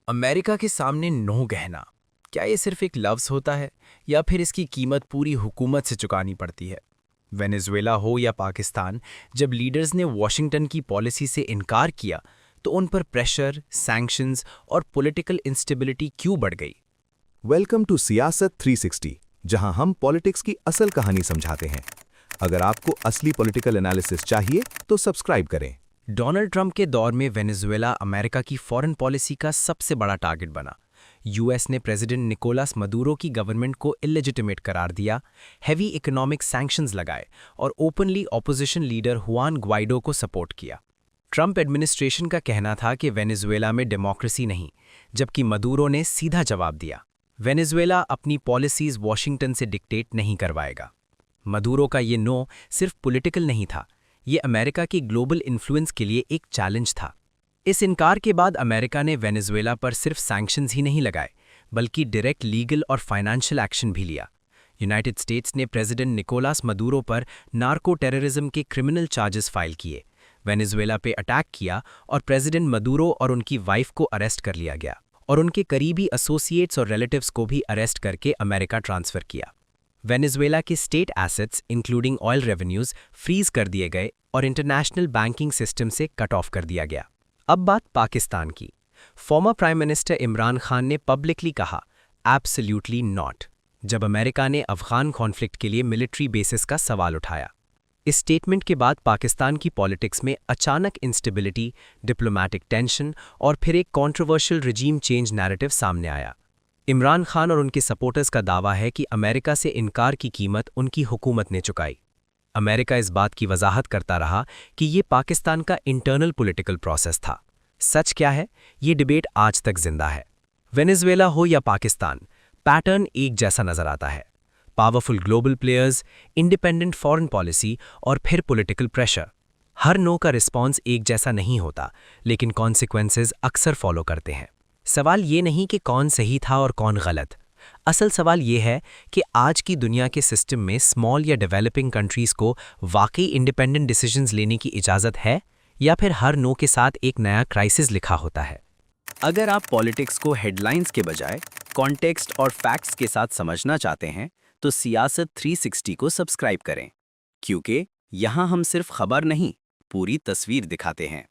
America के सामने no कहना, क्या ये सिर्फ एक लफ्ज़ होता है या फिर इसकी कीमत पूरी हुकूमत से चुकानी पड़ती है? वेनेजुएला हो या पाकिस्तान, जब लीडर्स ने वॉशिंगटन की पॉलिसी से इनकार किया तो उन पर प्रेशर, सैंक्शंस और पॉलिटिकल इंस्टेबिलिटी क्यों बढ़ गई? वेलकम टू सियासत 360, जहां हम पॉलिटिक्स की असल कहानी समझाते हैं। अगर आपको असली पॉलिटिकल एनालिसिस चाहिए तो सब्सक्राइब करें। डोनाल्ड ट्रंप के दौर में वेनेजुएला अमेरिका की फॉरेन पॉलिसी का सबसे बड़ा टारगेट बना। यूएस ने प्रेसिडेंट निकोलस मदुरो की गवर्नमेंट को इलेजिटिमेट करार दिया, हेवी इकोनॉमिक सैंक्शंस लगाए और ओपनली ऑपोजिशन लीडर हुआन ग्वाइडो को सपोर्ट किया। ट्रंप एडमिनिस्ट्रेशन का कहना था कि वेनेजुएला में डेमोक्रेसी नहीं, जबकि मदुरो ने सीधा जवाब दिया, वेनेजुएला अपनी पॉलिसीज वॉशिंगटन से डिक्टेट नहीं करवाएगा। मदुरो का ये नो सिर्फ पॉलिटिकल नहीं था, ये अमेरिका की ग्लोबल इन्फ्लुएंस के लिए एक चैलेंज था। इस इनकार के बाद अमेरिका ने वेनेजुएला पर सिर्फ सैंक्शंस ही नहीं लगाए, बल्कि डायरेक्ट लीगल और फाइनेंशियल एक्शन भी लिया। यूनाइटेड स्टेट्स ने प्रेसिडेंट निकोलस मदुरो पर नार्को टेररिज्म के क्रिमिनल चार्जेस फाइल किए, वेनेजुएला पे अटैक किया और प्रेसिडेंट मदुरो और उनकी वाइफ को अरेस्ट कर लिया गया और उनके करीबी एसोसिएट्स और रिलेटिव्स को भी अरेस्ट करके अमेरिका ट्रांसफ़र किया। वेनेजुएला के state assets including oil revenues freeze कर दिए गए और इंटरनेशनल बैंकिंग सिस्टम से कट ऑफ कर दिया गया। अब बात पाकिस्तान की। Former prime minister Imran Khan ने पब्लिकली कहा, एब्सोल्युटली नॉट, जब अमेरिका ने अफगान कॉन्फ्लिक्ट के लिए मिलिट्री बेसिस का सवाल उठाया। इस स्टेटमेंट के बाद पाकिस्तान की पॉलिटिक्स में अचानक इंस्टेबिलिटी, डिप्लोमैटिक टेंशन और फिर एक कंट्रोवर्शियल रिजीम चेंज नैरेटिव सामने आया। इमरान खान और उनके सपोर्टर्स का दावा है कि अमेरिका से इनकार की कीमत उनकी हुकूमत ने चुकाई। अमेरिका इस बात की वजाहत करता रहा कि ये पाकिस्तान का इंटरनल पॉलिटिकल प्रोसेस था। सच क्या है, ये डिबेट आज तक जिंदा है। वेनेजुएला हो या पाकिस्तान, पैटर्न एक जैसा नजर आता है। Powerful global players, independent foreign policy और फिर पॉलिटिकल प्रेशर। हर नो का रिस्पॉन्स एक जैसा नहीं होता, लेकिन कॉन्सिक्वेंसेज अक्सर फॉलो करते हैं। सवाल ये नहीं कि कौन सही था और कौन गलत। असल सवाल ये है कि आज की दुनिया के सिस्टम में स्मॉल या डेवलपिंग कंट्रीज को वाकई इंडिपेंडेंट डिसीजंस लेने की इजाज़त है या फिर हर नो के साथ एक नया क्राइसिस लिखा होता है। अगर आप पॉलिटिक्स को हेडलाइंस के बजाय कॉन्टेक्स्ट और फैक्ट्स के साथ समझना चाहते हैं तो सियासत 360 को सब्सक्राइब करें, क्योंकि यहाँ हम सिर्फ खबर नहीं, पूरी तस्वीर दिखाते हैं।